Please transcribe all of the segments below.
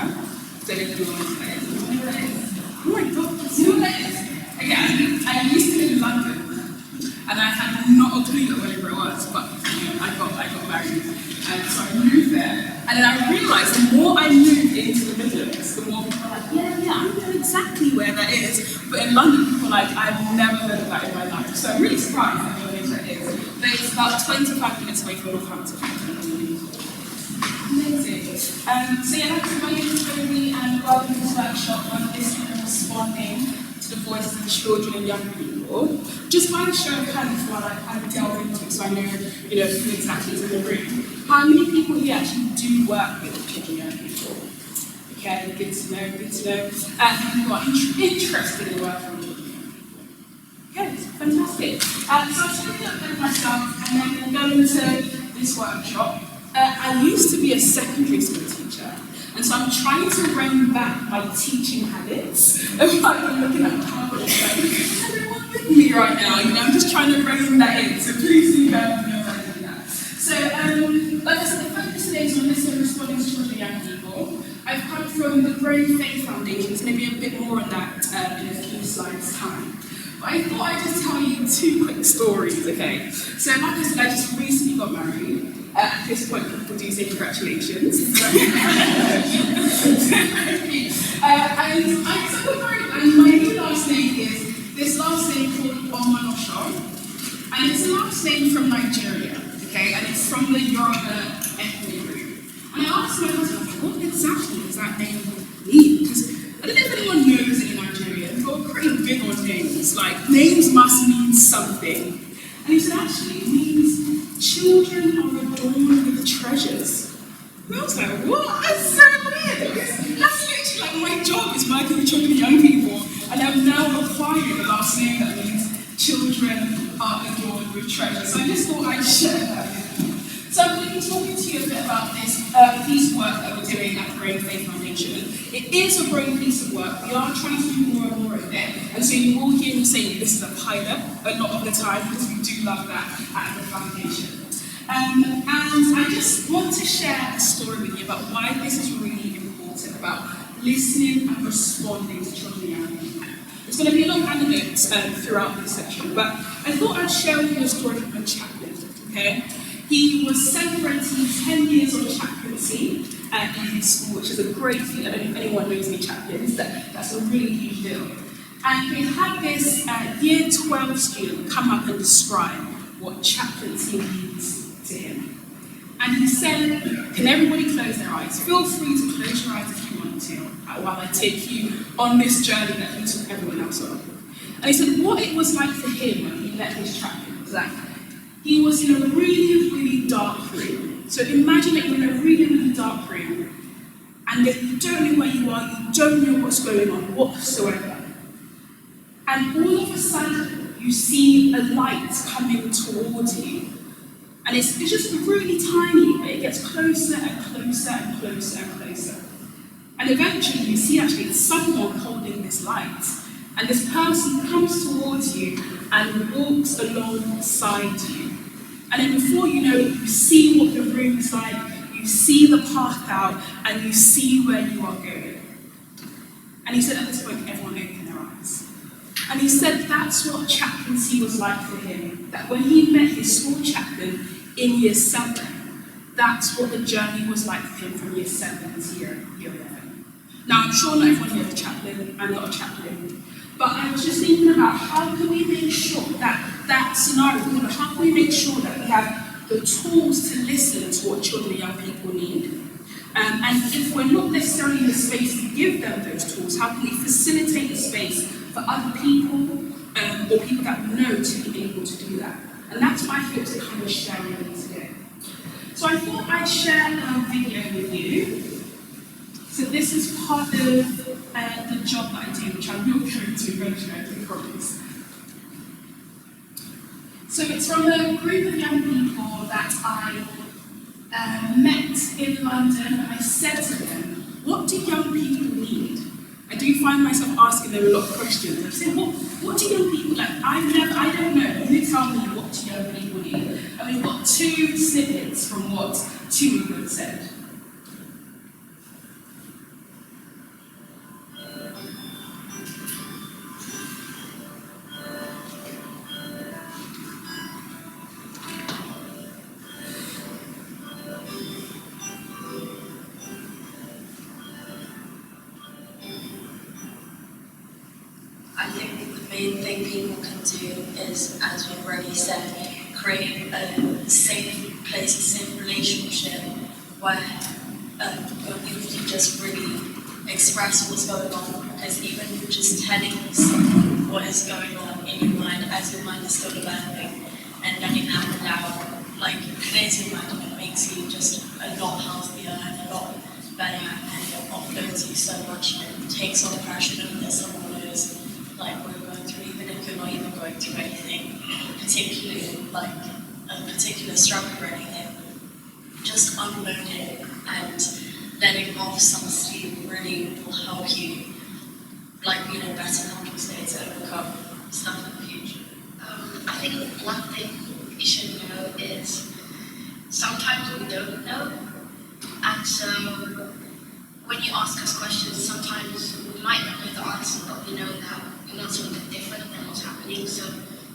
teacher. So if you want to say it, you know what that is? Oh my god, you know what that is? Again, I used to live in London, and I had not a clue whatever it was, but you know, I got married, and so I moved there. And then I realised the more I moved into the Midlands, the more people were like, yeah, I know exactly where that is. But in London, people are like, I've never heard of that in my life. So I'm really surprised that no one knows where it is. But it's about 25 minutes away from Northampton. Amazing. So yeah, my name is Tobi, and welcome to this workshop on listening and responding to the voices of children and young people. Just by a show of hands before I kind of delve into it, so I know, who exactly is in the room. How many people here actually do work with children and young people? Okay, good to know, good to know. And people are interested in working with children. Okay, fantastic. So I'll tell you a bit of myself, and then we'll go into this workshop. I used to be a secondary school teacher, and so I'm trying to bring back my teaching habits. I've been looking at Harvard, everyone with me right now, I'm just trying to bring that in, so please do bear with me as I do that. So, like I said, the focus today is on listening and responding to children and young people. I've come from the Growing Faith Foundation. There's going to be a bit more on that in a few slides' time. But I thought I'd just tell you two quick stories, okay? So, like I said, I just recently got married. At this point, people do say congratulations. And I got married, and my new last name is this last name called Omoloso, and it's a last name from Nigeria, okay? And it's from the Yoruba ethnic group. And I asked my husband, what exactly does that name mean? Because I don't know if anyone knows any Nigerians, but we're pretty big on names. Like, names must mean something. And he said, actually, it means children are adorned with treasures. And I was like, what? That's so weird. That's literally like my job is working with children and young people, and I'm now acquiring a last name that means children are adorned with treasures. So I just thought I'd share that. So I'm going to be talking to you a bit about this piece of work that we're doing at the Growing Faith Foundation. It is a growing piece of work. We are trying to do more and more of it. And so you will hear me saying this is a pilot a lot of the time, because we do love that at the foundation. And I just want to share a story with you about why this is really important, about listening and responding to children and young people. There's going to be a lot of anecdotes throughout this section, but I thought I'd share with you a story from a chaplain, okay? He was celebrating 10 years of chaplaincy in his school, which is a great thing. I don't know if anyone knows any chaplains, that's a really huge deal. And he had this year 12 student come up and describe what chaplaincy means to him. And he said, can everybody close their eyes? Feel free to close your eyes if you want to, while I take you on this journey that he took everyone else on. And he said what it was like for him when he met his chaplain was that he was in a really, really dark room. So imagine that you're in a really, really dark room, and that you don't know where you are, you don't know what's going on whatsoever. And all of a sudden, you see a light coming towards you. And it's just really tiny, but it gets closer and closer and closer and closer. And eventually you see actually it's someone holding this light. And this person comes towards you and walks alongside you. And then before you know it, you see what the room is like, you see the path out, and you see where you are going. And he said at this point, everyone opened their eyes. And he said that's what chaplaincy was like for him. That when he met his school chaplain in year 7, that's what the journey was like for him from year 7 to year 11. Now, I'm sure not everyone here is a chaplain. I'm not a chaplain. But I was just thinking about how can we make sure that scenario, how can we make sure that we have the tools to listen to what children and young people need? And if we're not necessarily in the space to give them those tools, how can we facilitate the space for other people or people that we know to be able to do that? And that's what I hope to kind of share with you today. So I thought I'd share a video with you. So this is part of the job that I do, which I will go into eventually, I promise. So it's from a group of young people that I met in London, and I said to them, what do young people need? I do find myself asking them a lot of questions. I say, what do young people like? I don't know. You tell me what do young people need. And we've got 2 snippets from what 2 of them said. main thing people can do is, as we've already said, create a safe place, a safe relationship where you can just really express what's going on, because even just telling someone what is going on in your mind as your mind is still developing and letting that out, like, clears your mind and it makes you just a lot healthier and a lot better, and it offloads you so much and it takes all the pressure that someone knows like what you're going through, even if you're not even going through anything particularly like a particular struggle or anything. Just unloading and letting off some steam really will help you, like, you know, better mental state to overcome stuff in the future. I think one thing you should know is sometimes we don't know, and so when you ask us questions, sometimes we might not know the answer, but we know that we want something different than what's happening, so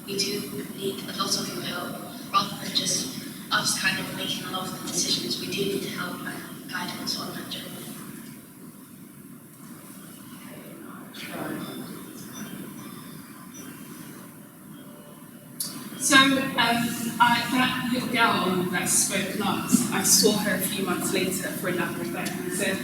we do need a lot of your help, rather than just us kind of making a lot of the decisions. We do need help and guidance on that journey. So that little girl that spoke last, I saw her a few months later for another event and said,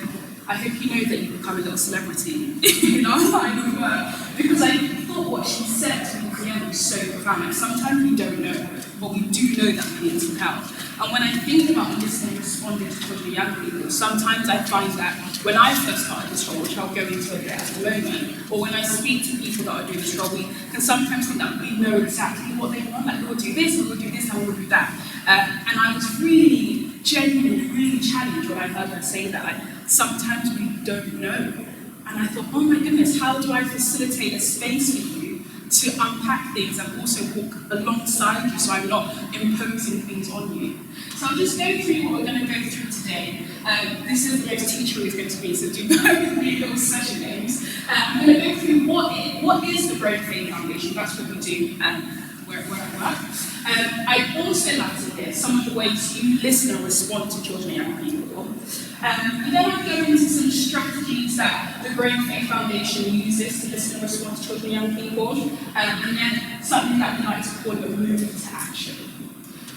I hope you know that you become a little celebrity in our line of work. Because I thought what she said to me at the end was so profound. Like, sometimes we don't know, but we do know that we need some help. And when I think about listening and responding to the young people, sometimes I find that when I first started this role, which I'll go into a bit at the moment, or when I speak to people that are doing this role, we can sometimes think that we know exactly what they want, like we'll do this, and we'll do this, and we'll do that. And I was really, genuinely, really challenged when I heard her say that, like, sometimes we don't know. And I thought, oh my goodness, how do I facilitate a space for you to unpack things and also walk alongside you so I'm not imposing things on you? So I'll just go through what we're going to go through today. This is the most teacher is going to be, so do bear with me, little session names. I'm going to go through what is the Brain Faith Foundation. That's what we do where I work. I also like to hear some of the ways you listen and respond to children and young people. And then I'll go into some strategies that the Brain Faith Foundation uses to listen and respond to children and young people, and then something that we like to call a move to action.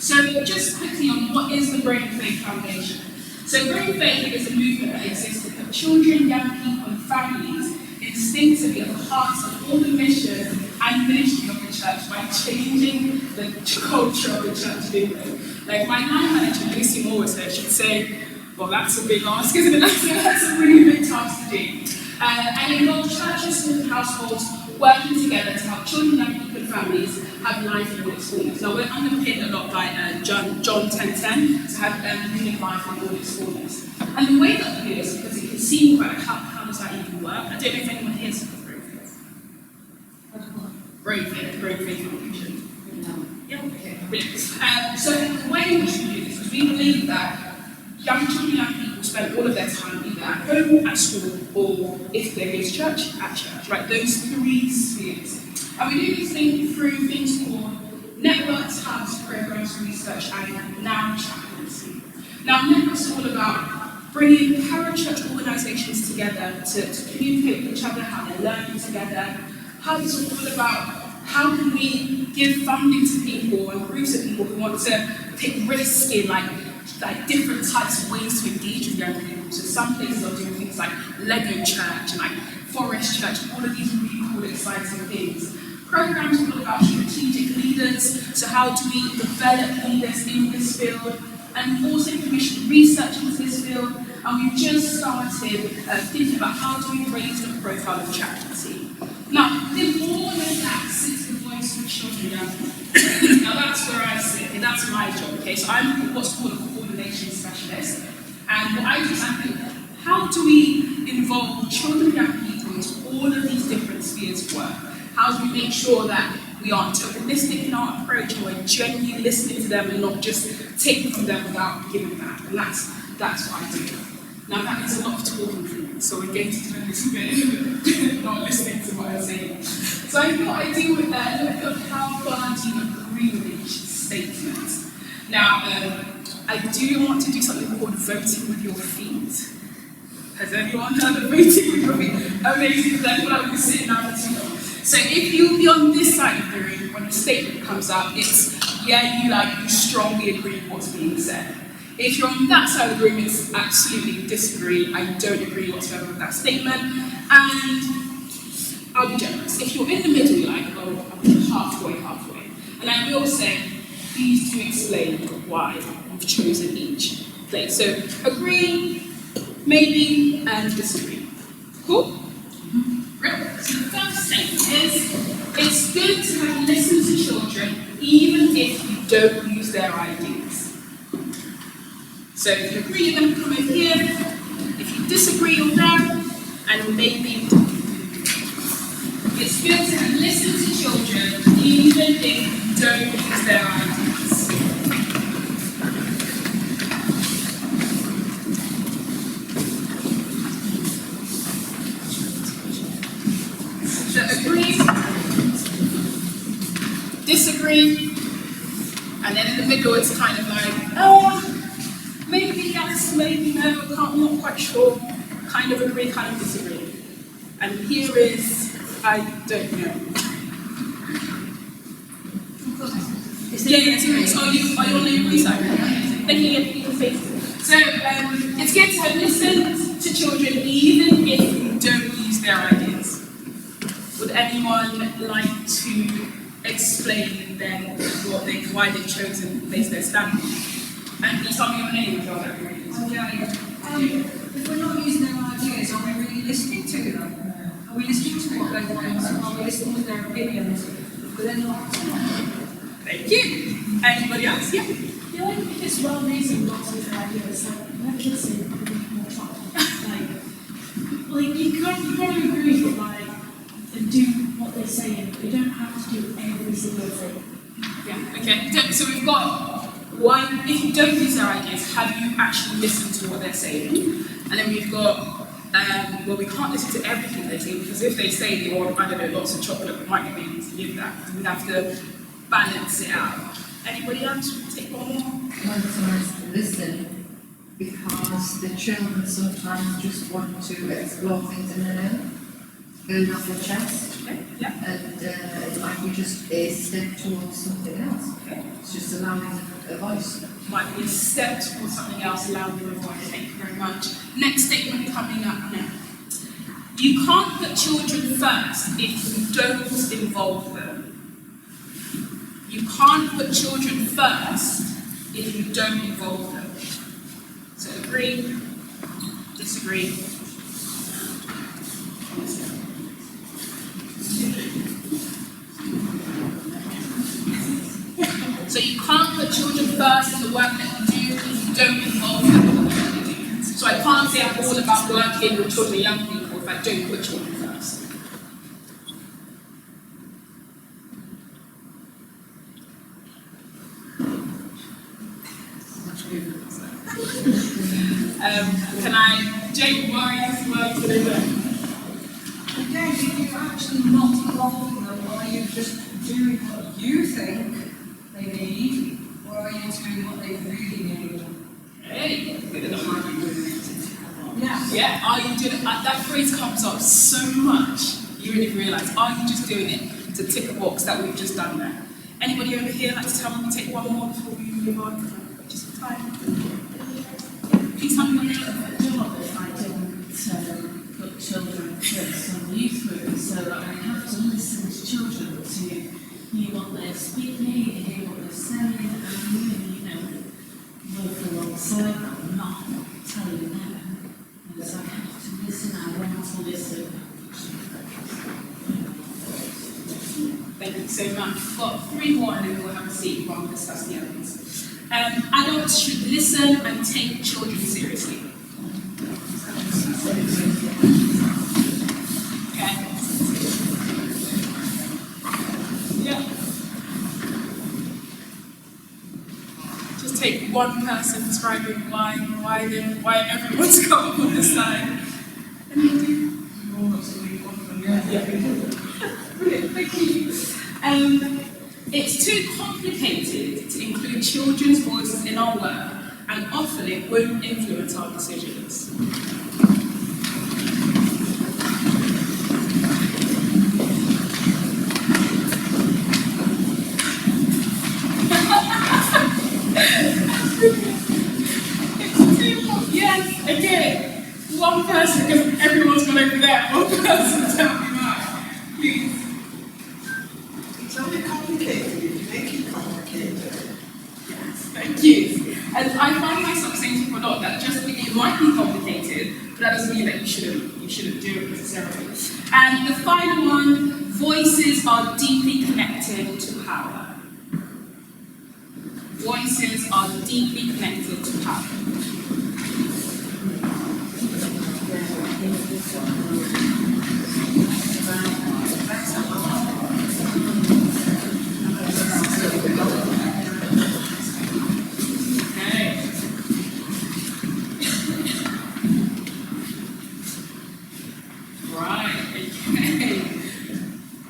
So just quickly on what is the Brain Faith Foundation. So Brain Faith is a movement that exists to put children, young people and families instinctively at the heart of all the mission and ministry of the church by changing the culture of the church movement. Like my line manager, Lucy Moore, was there, she'd say, well, that's a big ask, isn't it? That's a really big task to do. And it involves churches and households working together to help children, young people and families have life in all its fullness. Now, we're underpinned a lot by John 10:10 to have living life in all its fullness. And the way that we do this, because it can seem quite, how does that even work? I don't know if anyone here is Brain Faith. Brain Faith Foundation. Yeah, okay, brilliant. So the way in which we do this is we believe that young children, young people spend all of their time either at home, at school, or if they go to church, at church, right? Those three spheres. And we do this thing through things called networks, hubs, programs, research, and now chaplaincy. Now, networks are all about bringing parachurch organisations together to communicate with each other, how they're learning together. Hubs are all about how can we give funding to people and groups of people who want to take risk in like different types of ways to engage with young people. So some places are doing things like Lego Church and like Forest Church, all of these really cool, exciting things. Programs are all about strategic leaders, so how do we develop leaders in this field, and also commission research into this field. And we've just started thinking about how do we raise the profile of chaplaincy. Now, within all of that sits the voice of children and young people. Now that's where I sit, and that's my job, okay? So I'm what's called a coordination specialist. And what I do is I think, how do we involve children and young people into all of these different spheres of work? How do we make sure that we aren't tokenistic in our approach, and we're genuinely listening to them and not just taking from them without giving back? And that's what I do. Now that is a lot of talking for you, so we're going to do a little bit not listening to what I'm saying. So I thought I'd do a little bit of how far do you agree with each statement. Now, I do want to do something called voting with your feet. Has anyone heard of voting with your feet? Amazing, that's what I've been sitting down for too long. So if you'll be on this side of the room when the statement comes up, it's yeah, you strongly agree with what's being said. If you're on that side of the room, it's absolutely disagree. I don't agree whatsoever with that statement. And I'll be generous. If you're in the middle, you're like, oh, I'm halfway. And I will say, please do explain why you've chosen each place. So agree, maybe, and disagree. Cool? Real. So the first statement is, it's good to have listened to children, even if you don't use their ideas. So if you agree with them, come over here. If you disagree with them, and maybe it's good to have listened to children, even if you don't use their ideas. So agree, disagree, and then in the middle it's kind of like, oh, maybe yes, maybe no, I'm not quite sure. Kind of agree, kind of disagree. And here is, I don't know. Yeah, are you on the agree side? Thank you for face. So it's good to have listened to children even if you don't use their ideas. Would anyone like to explain then why they've chosen the place they're standing? And can you tell me your name as well? If we're not using their ideas, are we really listening to them? Are we listening to what they want? Are we listening to their opinions? But they're not. Thank you. Anybody else? Yeah. Yeah, I think it's well reasoned not to use their ideas. Like, when kids say, more time. Like you got to agree with and do what they say, but you don't have to do every single thing. Yeah, okay. So we've got one, if you don't use their ideas, have you actually listened to what they're saying? And then we've got, well, we can't listen to everything they say, because if they say they want, I don't know, lots of chocolate, we might not be able to give that. We have to balance it out. Anybody else take one more? One is to listen, because the children sometimes just want to explore things in their own. Going off the chest, Okay, yeah. and it might be just a step towards something else. Okay. It's just allowing a voice. Might be a step towards something else, allowing them a voice. Thank you very much. Next statement coming up now. You can't put children first if you don't involve them. You can't put children first if you don't involve them. So agree, disagree. So you can't put children first in the work that you do if you don't involve them in the work that you do. So I can't say I'm all about working with children and young people if I don't put children first. Jake, why are you today there? Again, if you're actually not involving them, are you just doing what you think they need, or are you doing what they really need? Hey, Yeah. yeah, are you doing it? That phrase comes up so much, you really realise, are you just doing it to tick a box that we've just done there? Anybody over here like to tell me we take one more before we move on? Just time. Please tell me your name. Put children first and youth groups, so I have to listen to children to hear what they're speaking, hear what they're saying, and really, work alongside them, not telling them. And so I have to listen, I want to listen. Thank you so much. We've got 3 more and then we'll have a seat while we discuss the others. Adults should listen and take children seriously. Okay. Yeah. Just take one person describing why everyone's come up on this side. Anybody? Yeah. Brilliant, thank you. It's too complicated to include children's voices in our work, and often it won't influence our decisions. do it necessarily. And the final one, voices are deeply connected to power. Voices are deeply connected to power.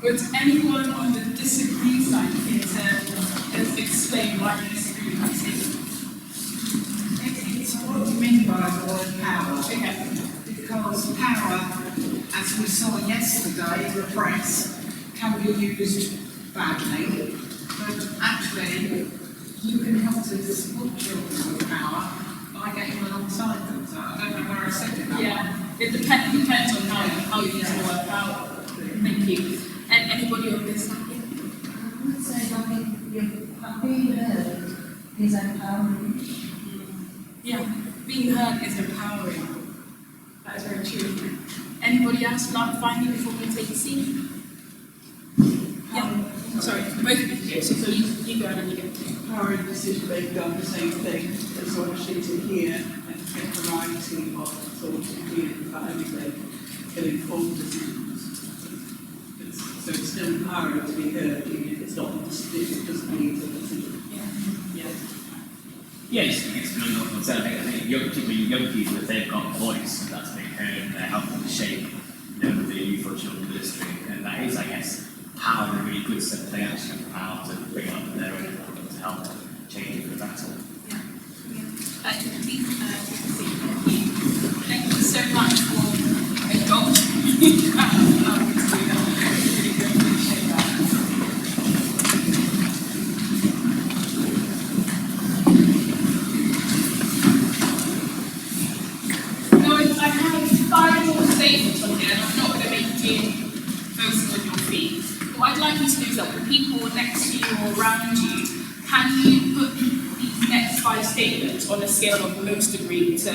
Would anyone on the disagree side here to explain why you disagree with that statement? It's what do you mean by the word power? Okay. Because power, as we saw yesterday in the press, can be used badly, but actually you can help to support children with power by getting alongside them. So I don't know where I said it. Yeah, it depends on how you use the word power. Thank you. And anybody on this side? I would say, being heard is empowering. Yeah, being heard is empowering. That is very true. Anybody else finally before we take a seat? Yeah. Sorry, both of you. So you go and you get to. Power and decision making are the same thing, as long as you hear and take a variety of thoughts and feelings about everything can inform decisions. So it's still empowering to be heard, even if it's not a decision, it doesn't mean it's a decision. Yeah. Yeah, it's really not concerned. I think young people, if they've got a voice that's being heard, they're helping to shape, the youth or children ministry, and that is, I guess, power in a really good sense. They actually have the power to bring it up in their own to help change it for better. Thank you so much for indulging. Statements on here, and I'm not going to make you voting on your feet. What I'd like you to do is that the people next to you or around you, can you put these next 5 statements on a scale of most agree to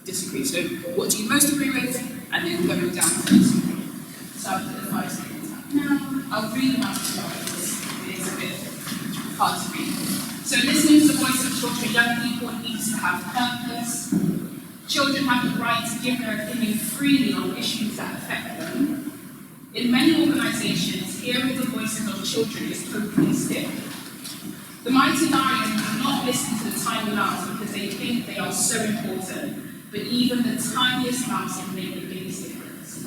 disagree? So what do you most agree with, and then going down to disagree. So I'll put the 5 statements out now. I'll read them out to you because it is a bit hard to read. So listening to the voice of children, young people needs to have purpose. Children have the right to give their opinion freely on issues that affect them. In many organisations, hearing the voices of children is totally still. The mighty lions will not listen to the tiny mouse because they think they are so important, but even the tiniest mouse can make the biggest difference.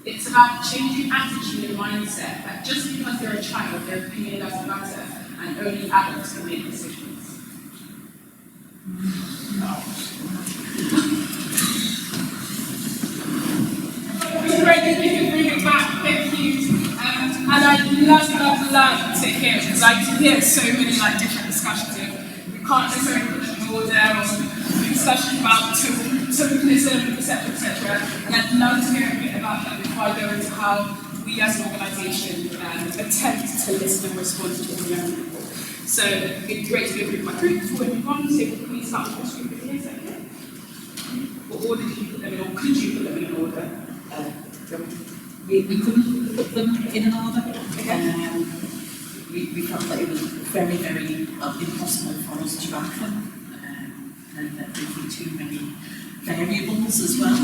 It's about changing attitude and mindset that just because they're a child, their opinion doesn't matter, and only adults can make decisions. It's great that you can bring it back, thank you. And I'd love to hear, because I can hear so many different discussions here. We can't necessarily put them in order, or discussions about tokenism, etc. And I'd love to hear a bit about that before I go into how we as an organisation attempt to listen and respond to the young people. So it'd be great to go through my group before we move on. So can we start with this group here? Is that okay? What order did you put them in, or could you put them in an order? We couldn't put them in an order. We felt that it was very, very impossible for us to rank them, and that there were too many variables as well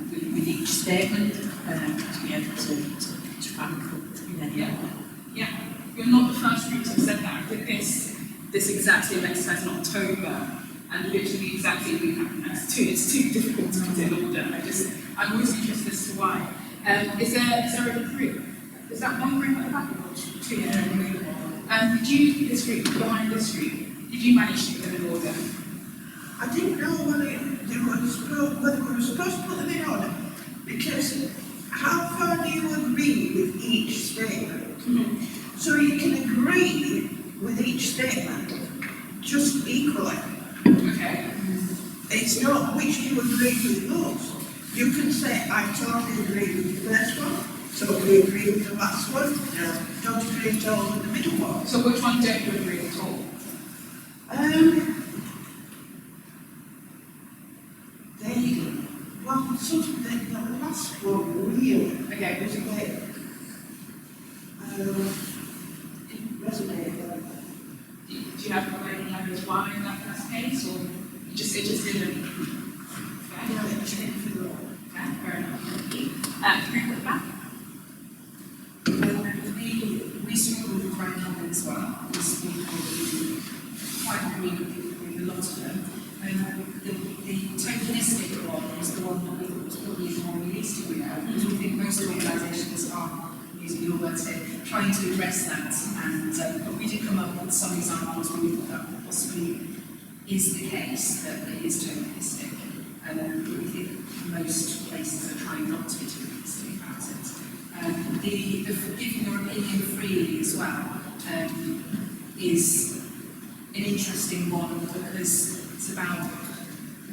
with each statement to be able to rank them in any order. Yeah, you're not the first group to have said that. I did this exact same exercise in October, and literally exactly it's too difficult to put it in order. I'm always interested as to why. Is there a group? Is that one group at the back or 2? Did you, this group, behind this group, did you manage to put them in order? I didn't know whether they were supposed to put them in order, because how far do you agree with each statement? Mm-hmm. So you can agree with each statement just equally. Okay. It's not which you agree with most. You can say, I totally agree with the first one, totally agree with the last one, don't agree at all with the middle one. So which one don't you agree at all? Well, sort of the last one really Okay. was a bit, didn't resonate well. Do you have any ideas why in that first case, or it just didn't? Okay. Yeah, it just didn't feel right. Okay, fair enough. Thank you. Can you put it back? We struggle with crime campaign as well. We speak with quite with a lot of them. The tokenistic one was the one that we thought was probably the more realistic we have, because we think most organisations are, using your words here, trying to address that. And but we did come up with some examples where we thought that possibly is the case, that it is tokenistic. We think most places are trying not to be tokenistic about it. The giving your opinion freely as well is an interesting one, because it's about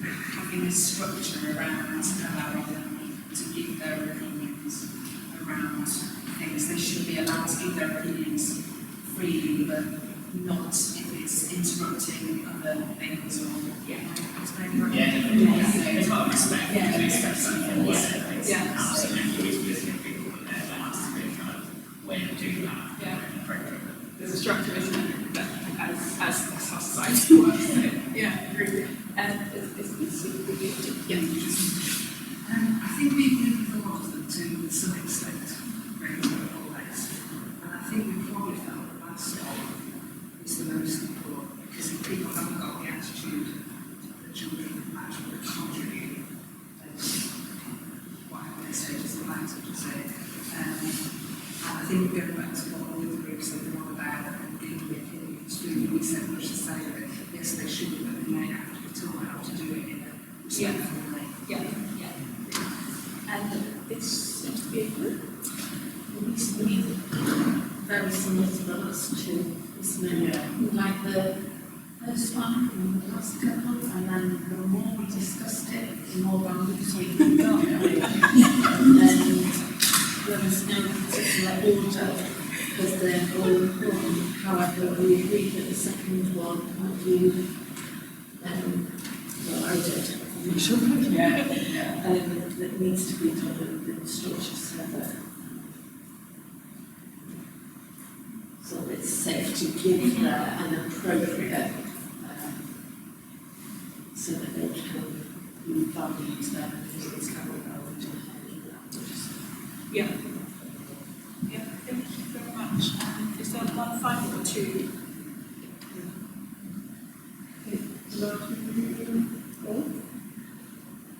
having a structure around allowing them to give their opinions around things. They should be allowed to give their opinions freely, but not if it's interrupting other things or There's a lot of respect. Yeah, Respect something. Yeah. Absolutely, we're listening to people, and there has to be a kind of way of doing that. Yeah. Appropriate. There's a structure, isn't it? That as how society works. So, yeah, agree. I think we agree with a lot of them to some extent, very always. And I think we probably felt that last one is the most important, because if people haven't got the attitude that the children actually contribute, what I'm going to say, just the language to say. And I think going back to what all the groups said, the one about giving the opinions freely, we said much to say that yes, they should, but they may have to be taught how to do it in a respectful way. Yeah. And it seems to be a group. We very similar to the last two, isn't it? Like the first one and the last couple, and then the more we discussed it, the more boundaries we got. And there was no particular order, because they're all important. However, we agreed that the second one would be, well, I did. That needs to be done in the structure together. So it's safe to give an appropriate, so that they can value their opinions carry out. Yeah. Yeah, thank you very much. Is there one final or two?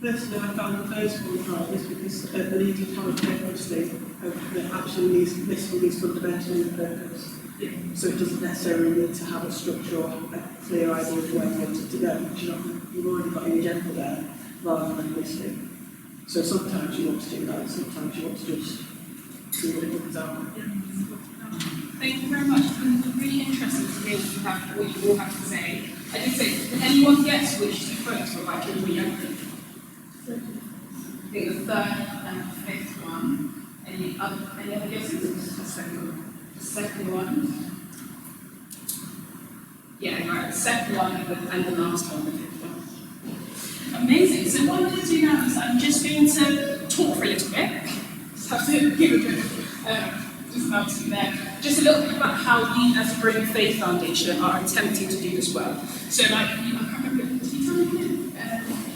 Personally, I found the first one hard is because the need to have a purposely actually needs this one is fundamental in purpose. So it doesn't necessarily need to have a structure or a clear idea of where you want it to go. You've already got your agenda there rather than listening. So sometimes you want to do that, sometimes you want to just see what it comes out. Thank you very much. It's been really interesting to hear what you all have to say. I did say, did anyone guess which two first were like in the young? I think the third and fifth one. Any other guesses? The second one. Yeah, right. The second one and the last one, the fifth one. Amazing. So what I'm going to do now is I'm just going to talk for a little bit. Just have to give a bit of just about to there. Just a little bit about how we as a Bring Faith Foundation are attempting to do this work. So like, I can't remember, did you tell me?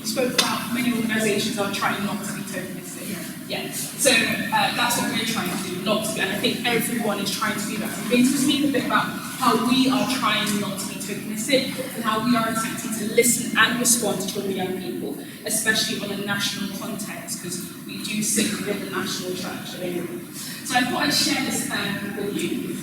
Spoke about many organisations are trying not to be tokenistic. Yeah. So that's what we're trying to do, not to be, and I think everyone is trying to do that. So I'm going to speak a bit about how we are trying not to be tokenistic and how we are attempting to listen and respond to children and young people, especially on a national context, because we do sit within the national church. So I thought I'd share this with you.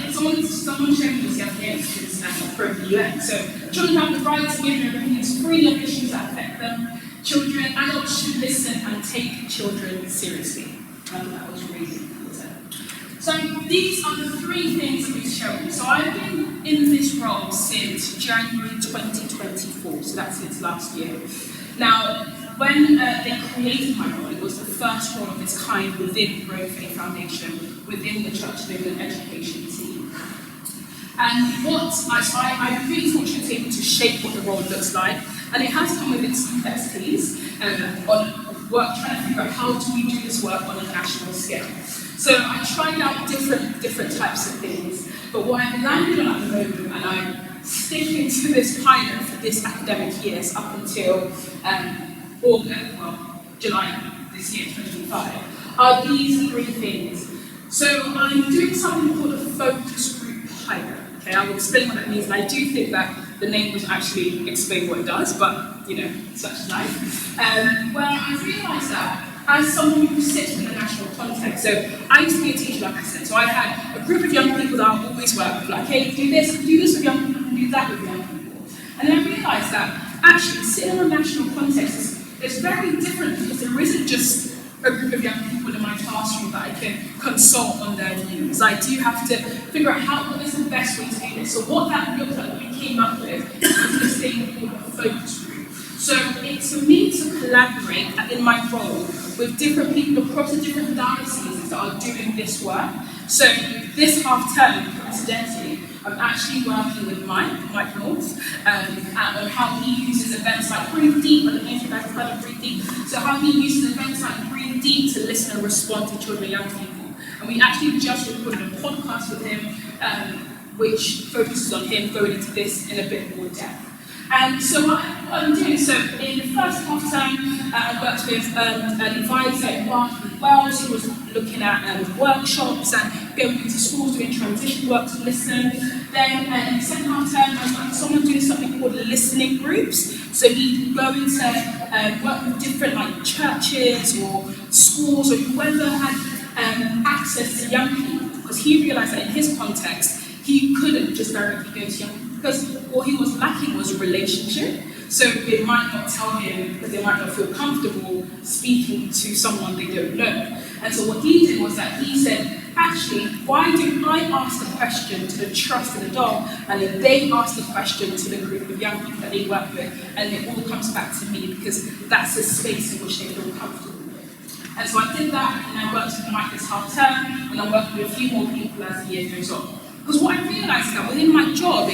Someone showed me this the other day, which is from the UN. So children have the right to give their opinions freely on issues that affect them. Children, adults should listen and take children seriously. That was really important. So these are the three things that we've shown you. So I've been in this role since January 2024, so that's since last year. Now, when they created my role, it was the first role of its kind within Bring Faith Foundation, within the Church of England education team. And I've been really fortunate to be able to shape what the role looks like, And it has come with its complexities on work, trying to figure out how do we do this work on a national scale. So I tried out different types of things, but what I've landed on at the moment, and I'm sticking to this pilot for this academic year, up until July this year, 2025, are these 3 things. So I'm doing something called a focus group pilot. Okay, I will explain what that means, and I do think that the name doesn't actually explain what it does, but you know, such is life. Where I realised that as someone who sits in a national context, so I used to be a teacher, like I said, so I had a group of young people that I always work with, like, hey, do this with young people, and do that with young people. And then I realised that actually sitting in a national context is very different, because there isn't just a group of young people in my classroom that I can consult on their views. I do have to figure out what is the best way to do this. So what that looked like, we came up with is this thing called a focus group. So it's for me to collaborate in my role with different people across the different dioceses that are doing this work. So this half term, coincidentally, I'm actually working with Mike North, on how he uses events like Breathe Deep. I don't know if you guys have heard of Breathe Deep. So how he uses events like Breathe Deep to listen and respond to children and young people. And we actually just recorded a podcast with him, which focuses on him going into this in a bit more depth. And so what I'm doing, so in the first half term, I worked with an advisor in Bath as well, who was looking at workshops and going into schools doing transition work to listen. Then in the second half term, I was like someone doing something called listening groups. So he'd go into work with different like churches or schools or whoever had access to young people, because he realised that in his context, he couldn't just directly go to young people, because what he was lacking was a relationship. So they might not tell him, because they might not feel comfortable speaking to someone they don't know. And so what he did was that he said, actually, why don't I ask the question to the trusted adult, and then they ask the question to the group of young people that they work with, and it all comes back to me, because that's a space in which they feel comfortable with. And so I did that, and I worked with Mike this half term, and I'm working with a few more people as the year goes on. Because what I realised is that within my job,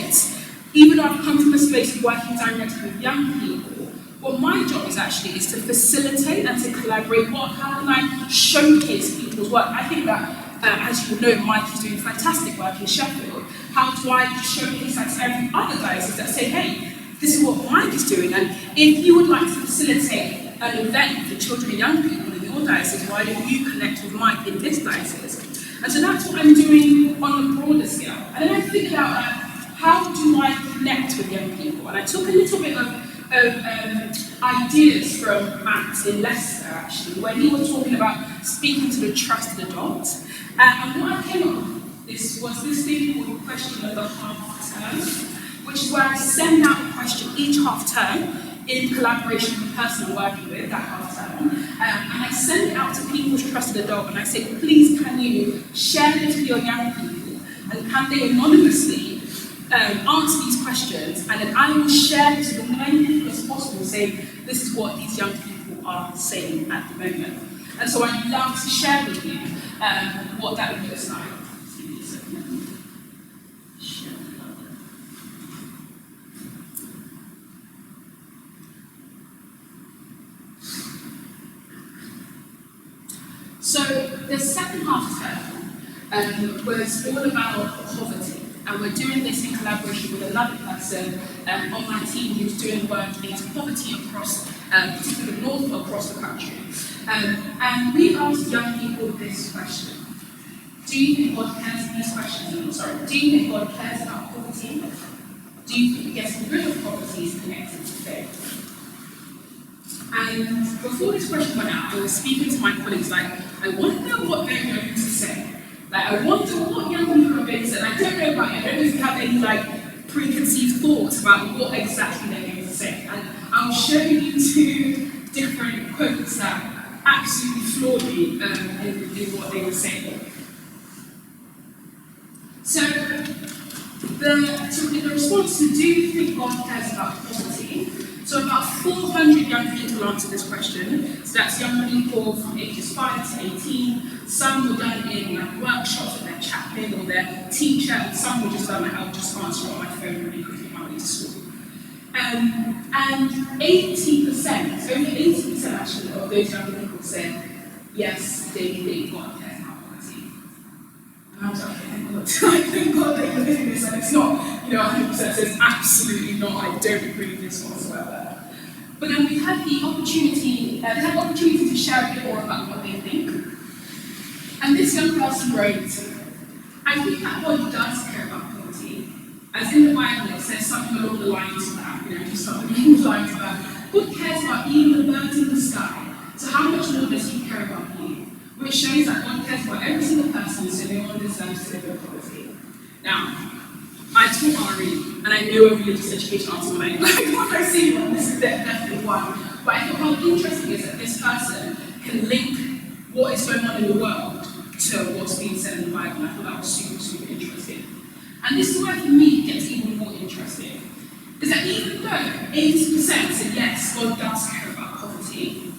even though I've come from a space of working directly with young people, what my job is actually is to facilitate and to collaborate. How can I showcase people's work? I think that, as you know, Mike is doing fantastic work in Sheffield. How do I showcase that to every other diocese that say, hey, this is what Mike is doing, and if you would like to facilitate an event for children and young people in your diocese, why don't you connect with Mike in this diocese? And so that's what I'm doing on a broader scale. And then I figured out how do I connect with young people? And I took a little bit of ideas from Matt in Leicester, actually, when he was talking about speaking to the trusted adults. And what I came up with was this thing called question of the half term, which is where I send out a question each half term in collaboration with the person I'm working with that half term. And I send it out to people's trusted adult, and I say, please, can you share this with your young people, and can they anonymously answer these questions, and then I will share this with as many people as possible, saying this is what these young people are saying at the moment. And so I'd love to share with you what that would look like. So the second half term was all about poverty, and we're doing this in collaboration with another person on my team who's doing work into poverty across, particularly north across the country. And we asked young people this question: do you think God cares about these questions? Do you think God cares about poverty? Do you think getting rid of poverty is connected to faith? And before this question went out, I was speaking to my colleagues like, I wonder what they're going to say. Like, I wonder what young people are going to say. And I don't know about you, I don't know if you have any like preconceived thoughts about what exactly they're going to say. And I'll show you 2 different quotes that absolutely floored me in what they were saying. So, in response to do you think God cares about poverty? So about 400 young people answered this question. So that's young people from ages 5 to 18. Some were done in like workshops with their chaplain or their teacher, and some were just done like, I'll just answer on my phone really quickly on my way to school. And 80%, only 80% actually of those young people said, yes, they God cares about poverty. And I was like, okay, thank God. Thank God that you're living this, and it's not, 100% says absolutely not, I don't agree with this whatsoever. But then we had the opportunity, to share a bit more about what they think. And this young person wrote, I think that God does care about poverty. As in the Bible, it says something along the lines of that, just something along the lines of that. God cares about even the birds in the sky. So how much more does he care about you? Which shows that God cares about every single person, so no one deserves to live in poverty. Now, I taught RE, and I know a religious education answer my mind. Like, I see one, this is definitely one. But I thought how interesting is that this person can link what is going on in the world to what's being said in the Bible. And I thought that was super, super interesting. And this is where, for me, it gets even more interesting. Is that even though 80% said yes, God does care about poverty,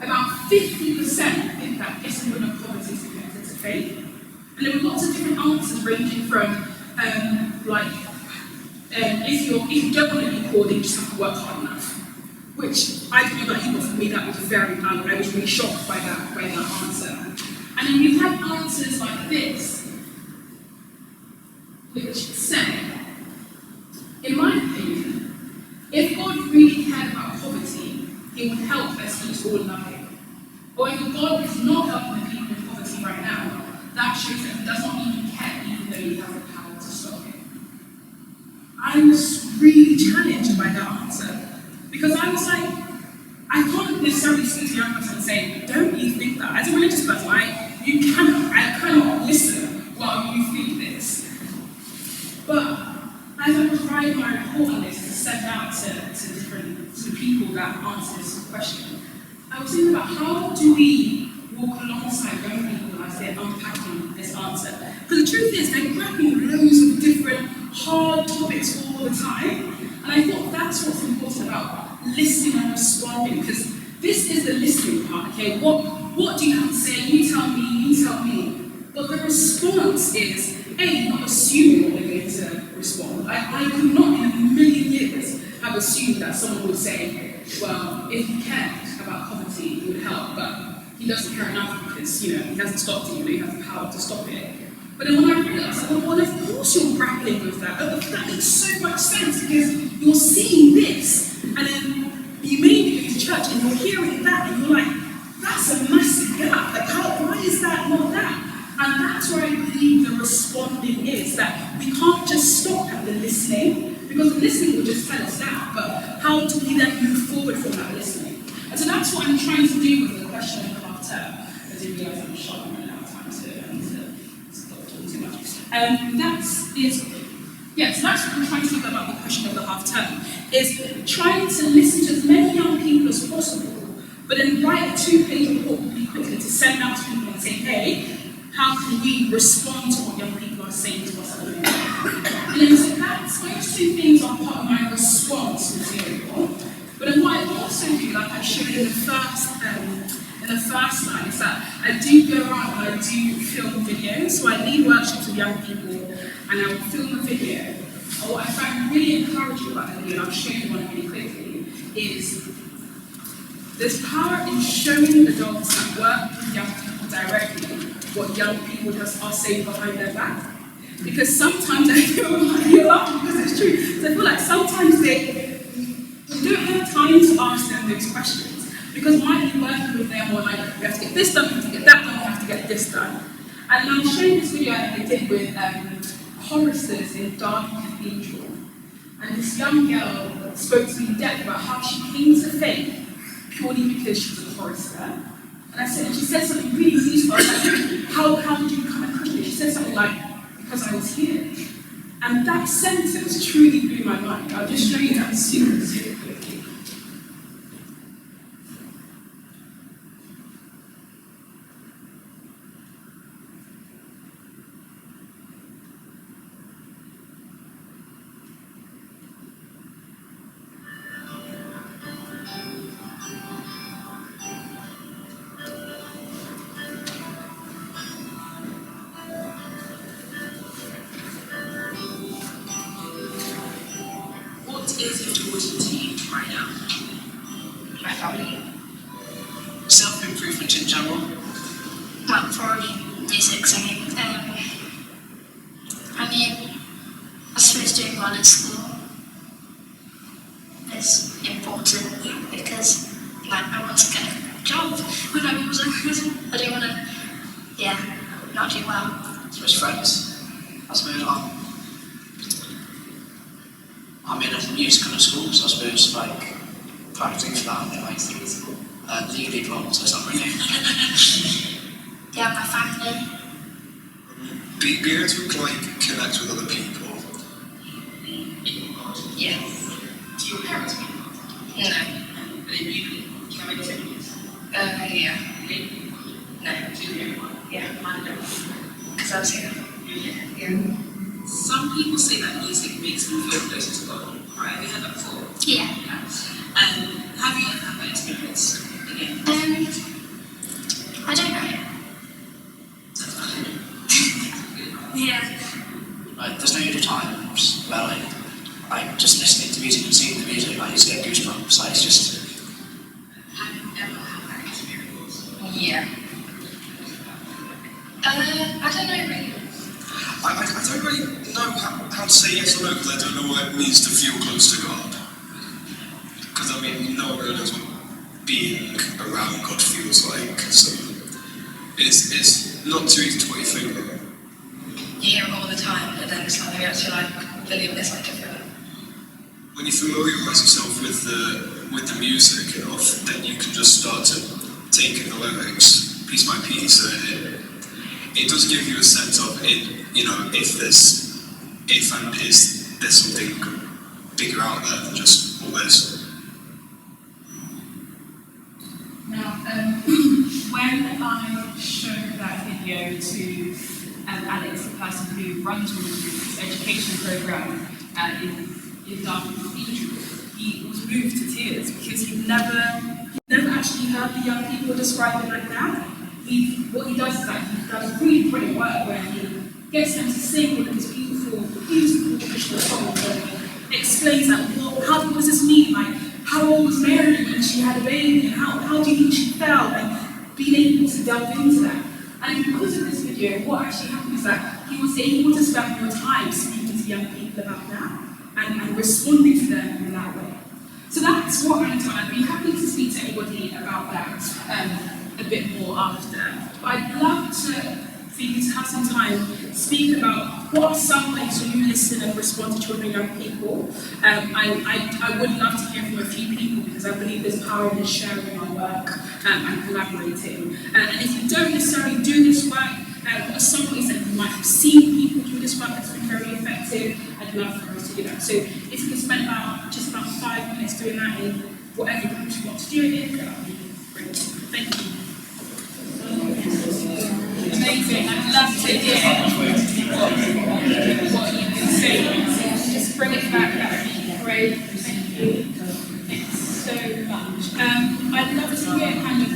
about 50% think that getting rid of poverty is connected to faith. And there were lots of different answers ranging from, if you don't want to be poor, then you just have to work hard enough. Which I don't know about you, but for me that was I was really shocked by that answer. And then you have answers like this, which say, in my opinion, if God really cared about poverty, he would help us eat all nothing. Or if God is not helping the people in poverty right now, that shows that he does not even care, even though he has the power to stop it. I was really challenged by that answer. Because I was like, I can't necessarily speak to a young person and say, don't you think that? As a religious person, I cannot listen while you think this. But as I was writing my report on this to send out to people that answer this question, I was thinking about how do we walk alongside young people as they're unpacking this answer? Because the truth is, they're grappling with loads of different hard topics all the time. And I thought that's what's important about listening and responding, because this is the listening part, okay? What do you have to say? You tell me. But the response is, A, not assuming what they're going to respond. I could not in a million years have assumed that someone would say, well, if he cared about poverty, he would help, but he doesn't care enough because, he hasn't stopped it, he has the power to stop it. But then when I realised, well, of course you're grappling with that. That makes so much sense because you're seeing this, and then you may be going to church and you're hearing that, and you're like, that's a massive gap. Like, why is that not that? And that's where I believe the responding is, that we can't just stop at the listening, because the listening will just tell us that, but how do we then move forward from that listening? And so that's what I'm trying to do with the question of the half term, as you realise I'm shy, I'm running out of time to stop talking too much. So that's what I'm trying to do about the question of the half term, is trying to listen to as many young people as possible, but then write a 2-page report really quickly to send out to people and say, hey, how can we respond to what young people are saying to us at the moment? And then so those two things are part of my response material. But then what I also do, like I showed in the first slide, is that I do go around and I do film videos. So I lead workshops with young people and I will film a video. And what I find really encouraging about the video, and I'll show you one really quickly, is there's power in showing adults that work with young people directly what young people just are saying behind their back. Because sometimes I feel like, you're laughing because it's true, so I feel like sometimes you don't have time to ask them those questions. Because you might be working with them on, like, we have to get this done, we have to get that done, we have to get this done. And I'm showing this video that they did with choristers in Derby Cathedral. And this young girl spoke to me in depth about how she came to faith purely because she was a chorister. And she said something really useful. I was like, how did you become a Christian? She said something like, because I was here. And that sentence truly blew my mind. I'll just show you that super quickly. What is important my family. Self-improvement in general? Well, probably music, singing. I mean, I suppose doing well in school is important because, like, I want to get a job when I was in prison. I don't want to, not do well. I suppose friends. I suppose I'm in a music kind of school, so I suppose, like, practicing for that, I like the musical. Legally blonde, so it's not really. Yeah, my family. Being able to, like, connect with other people. Yeah. Do your parents meet? No. And then you do you have any siblings? Yeah. No. Do you? Yeah. Because I was here. Yeah. Some people say that music makes them feel closer to God. Right? Have you heard that before? Yeah. Have you ever had that experience again? I don't know. Yeah. Like, there's no times where, like, just listening to music and seeing the music, like, you just get goosebumps. Like, it's just. Have you ever had that experience? Yeah. I don't know really. I don't really know how to say yes or no because I don't know what it means to feel close to God. Because I mean, no one really knows what being around God feels like. So it's not too easy to put your finger on. You hear it all the time, but then it's like you actually like believe it's like different. When you familiarise yourself with the music enough, then you can just start to take in the lyrics piece by piece, and it does give you a sense of it. You know, if there's something bigger out there than just all this. Now, when I showed that video to Alex, the person who runs this education program in Dartmouth Cathedral, he was moved to tears because he never actually heard the young people describe it like that. What he does is that he does really brilliant work where he gets them to sing all of these beautiful Christian songs and explains that, what does this mean? Like, how old was Mary when she had a baby, and how do you think she felt, and being able to delve into that. And because of this video, what actually happened is that he was able to spend more time speaking to young people about that and responding to them in that way. So that's what I'm doing. I'd be happy to speak to anybody about that a bit more after. But I'd love for you to have some time speak about what are some ways when you listen and respond to children and young people. I would love to hear from a few people because I believe there's power in sharing our work and collaborating. And if you don't necessarily do this work, what are some ways that you might have seen people do this work that's been very effective? I'd love for us to do that. So if you could spend just about 5 minutes doing that in whatever group you want to do it in, that would be great. Thank you. Amazing. I'd love to hear what you can say. Just bring it back. That would be great. Thank you. Thanks so much. I'd love to hear kind of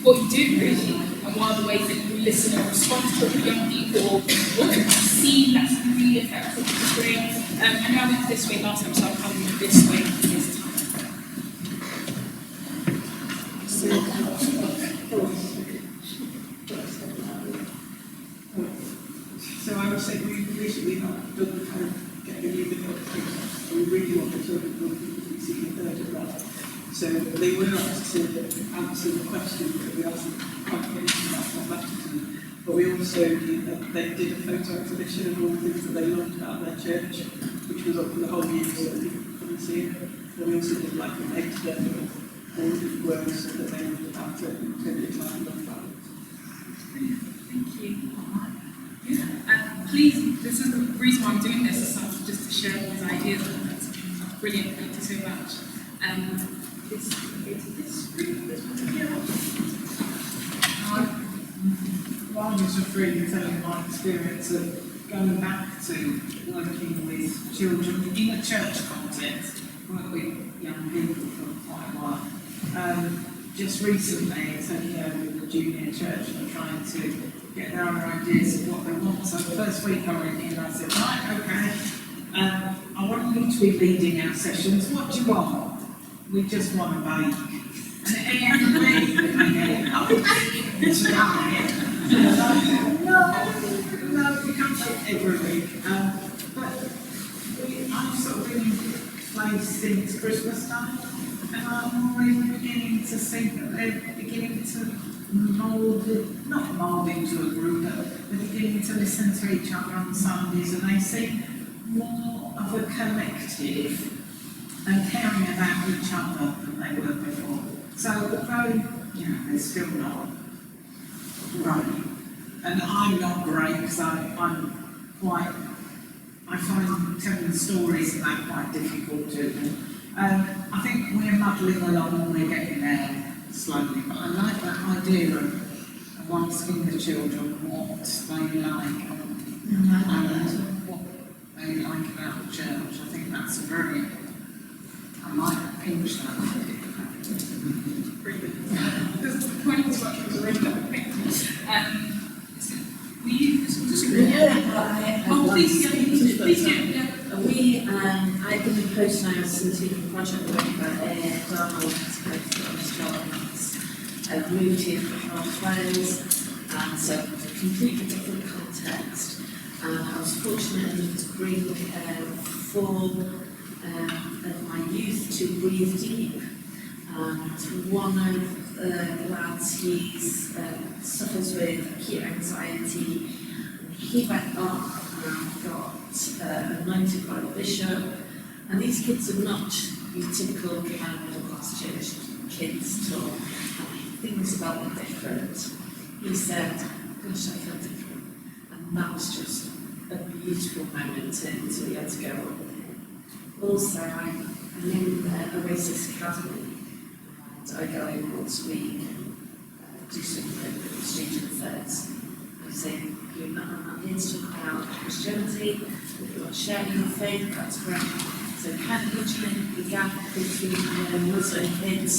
what you do really, and what are the ways that you listen and respond to young people, what have you seen that's really effective for great. I know I went this way last time, so I'll come this way this time. So I would say we recently have done the kind of getting a new video and we really want the children to be seen and heard of that. So they were asked to answer the questions that we asked them quite into that letter to them. But we also they did a photo exhibition of all the things that they loved about their church, which was up for the whole year so that people could come and see it. And we also did like an excerpt of all the different words that they loved about it and took the time to look about it. Thank you. And please, this is the reason why I'm doing this, is just to share these ideas. That's brilliant. Thank you so much. While I was just telling my experience of going back to working with children in a church context, work with young people for quite a while. Just recently, taking over the junior church and trying to get their own ideas of what they want. So the first week I went in and I said, right, okay, I want you to be leading our sessions. What do you want? we just want to bake. And every week they get it, oh, it's done. No, we can't ship every week. But I've sort of been in place since Christmas time, and I'm already beginning to see that they're beginning to not mould into a group, but they're beginning to listen to each other on Sundays, and they seem more of a collective and caring about each other than they were before. So although, they're still not great, and I'm not great because I'm quite, I find telling stories and that quite difficult to them. I think we're muddling along and we're getting there slowly, but I like that idea of asking the children what they like and what they like about the church. I think that's I might pinch that idea. Because the point of what was already done. Will you just please do. I've been the post now since the project worker Donald has I've moved here from North Wales, and so it's a completely different context. And I was fortunate enough to bring 4 of my youth to Breathe Deep. And one of the lads, he suffers with acute anxiety. He went up and got anointed by the bishop. And these kids are not your typical kind of middle class church kids at all. Things about them different. He said, gosh, I feel different. And that was just a beautiful moment to be able to go up with him. Also, I'm in Oasis Academy, and I go in once a week and do something with the student affairs. I say, you're not here to talk about Christianity, if you're sharing your faith, that's great. So kind of bridging the gap between Muslim kids,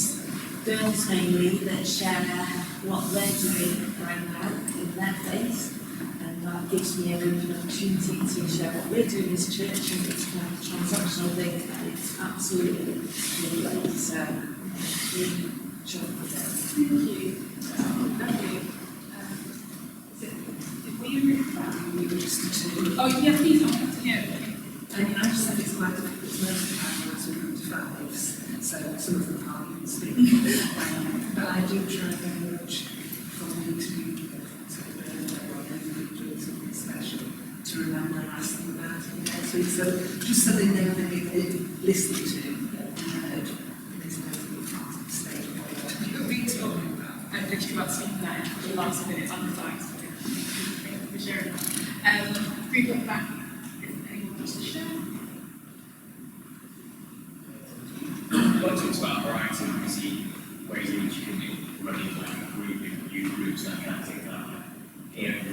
girls mainly, that share what they're doing right now in their faith, and that gives me a really good opportunity to share what we're doing as church, and it's kind of a transactional thing, and it's absolutely lovely. So, really enjoyed my day. Thank you. Were you just to? Oh yeah, please. I want to hear. I mean, I just think it's quite difficult to learn to have to different lives, so some of them can't even speak. But I do try very much for me to be something special to remember and ask them about it. So just so they know that they've listened to and heard, there's no part of the stage of what you've been talking about. I'm literally about to speak now for the last minute on the slides. Thank you for sharing that. Bring it back. Anyone wants to share? What talks about variety, we see ways in which you can be running like a group, youth groups, that kind of thing. Hearing the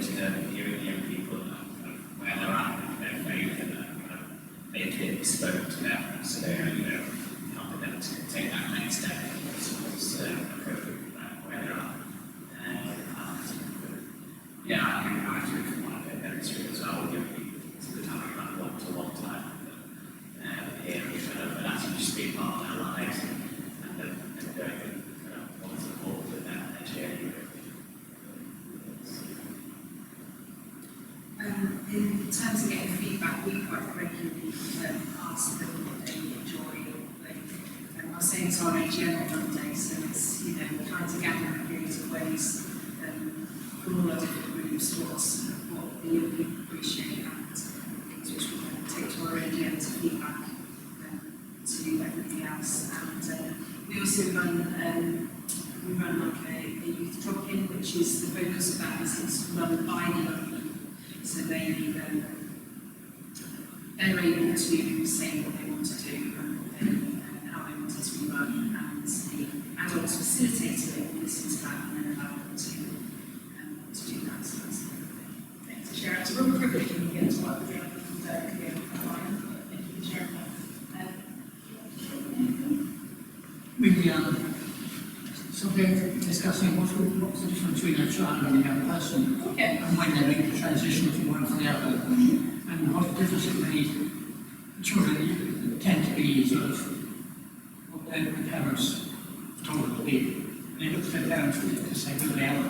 young people where they're at, their faith, and kind of making it bespoke to them, so they're helping them to take that next step towards appropriate where they're at. Yeah, I think I actually from one of their history as well with young people. It's good having that one-to-one time. Hearing each other, but actually just being part of their lives and going what's involved with their journey. In terms of getting feedback, we quite regularly ask them what they enjoy. I was saying to our AGM on Monday, so it's trying to gather in creative ways from all our different groups what the young people appreciate and things which we can take to our AGM to feedback to everybody else. And we also run like a youth drop-in, which is the focus of that is it's run by the young people. So they're able to say what they want to do and how they want it to be run, and the adults facilitating it will listen to that and then allow them to do that. So that's Thanks for sharing. It's a real privilege when you get to work with young people that can be online. Thank you for sharing that. So we're discussing what's the difference between a child and a young person, and when they're in transition from one to the other, and what difference it made. Children tend to be sort of what they would parents told to be. And it looks for parents to say people out,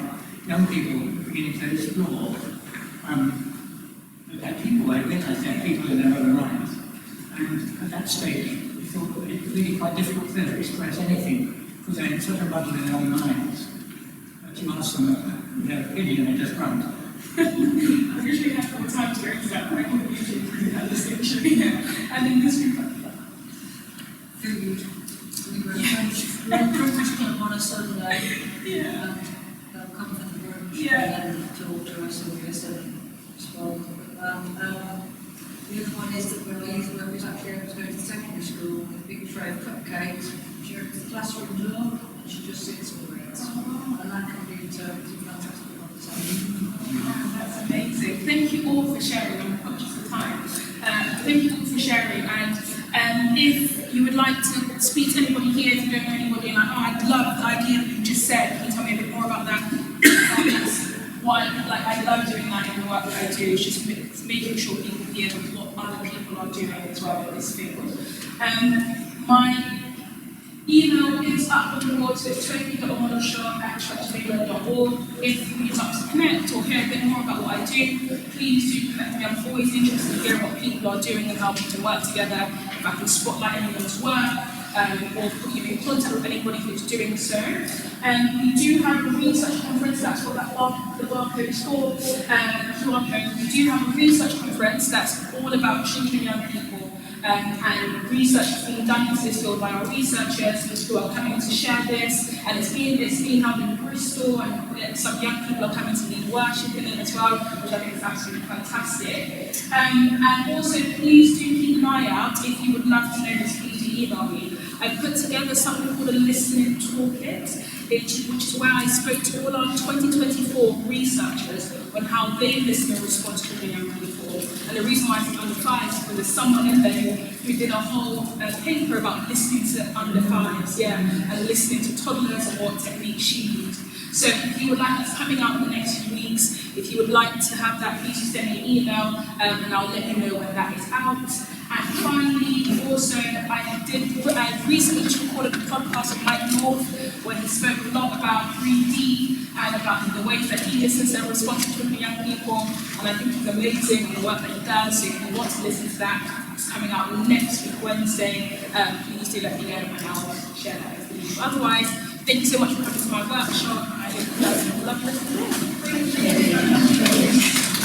young people beginning to explore that people, they realise they're people in their own right. And at that stage, we thought that it was really quite difficult for them to express anything because they're in such a muddle in their own minds. To ask them their opinion, they just won't. I usually have more time to go into that, but I couldn't usually do that distinction. And in this group, Food. We were privileged to want to study that. yeah. They'll come from the room Yeah. and talk to us and we study as well. The other one is that when our youth work was actually able to go to secondary school with a big tray of cupcakes. She opens the classroom door and she just sits and reads. And that can be interpreted fantastic conversation. That's amazing. Thank you all for sharing. I'm conscious of time. Thank you all for sharing. And if you would like to speak to anybody here, if you don't know anybody, and like, oh, I love the idea that you just said, can you tell me a bit more about that? That's what I love doing that in the work that I do, is just making sure people hear what other people are doing as well in this field. My email is up on the board, so it's tobi.omoloso@churchvaler.org. If you'd like to connect or hear a bit more about what I do, please do connect with me. I'm always interested to hear what people are doing and how we can work together. If I can spotlight anyone's work, or put you in contact with anybody who's doing so. We do have a research conference, that's what the barcode is for, QR code. We do have a research conference that's all about children and young people. And research has been done into this field by our researchers who are coming to share this, and it's being held in Bristol, and some young people are coming to lead worship in it as well, which I think is absolutely fantastic. And also, please do keep an eye out. If you would love to know this, please do email me. I've put together something called a listening toolkit, which is where I spoke to all our 2024 researchers on how they listen and respond to the young people. And the reason why I think under 5 is because there's someone in there who did a whole paper about listening to under 5s, and listening to toddlers and what techniques she used. So if you would like, it's coming out in the next few weeks. If you would like to have that, please send me an email, and I'll let you know when that is out. And finally, also, I recently just recorded a podcast with Mike North, where he spoke a lot about 3D and about the ways that he listens and responds to young people. And I think he's amazing on the work that he does. So if you want to listen to that, it's coming out next week, Wednesday. Please do let me know, and I'll share that with you. Otherwise, thank you so much for coming to my workshop. I hope you guys have a lovely day. Thank you.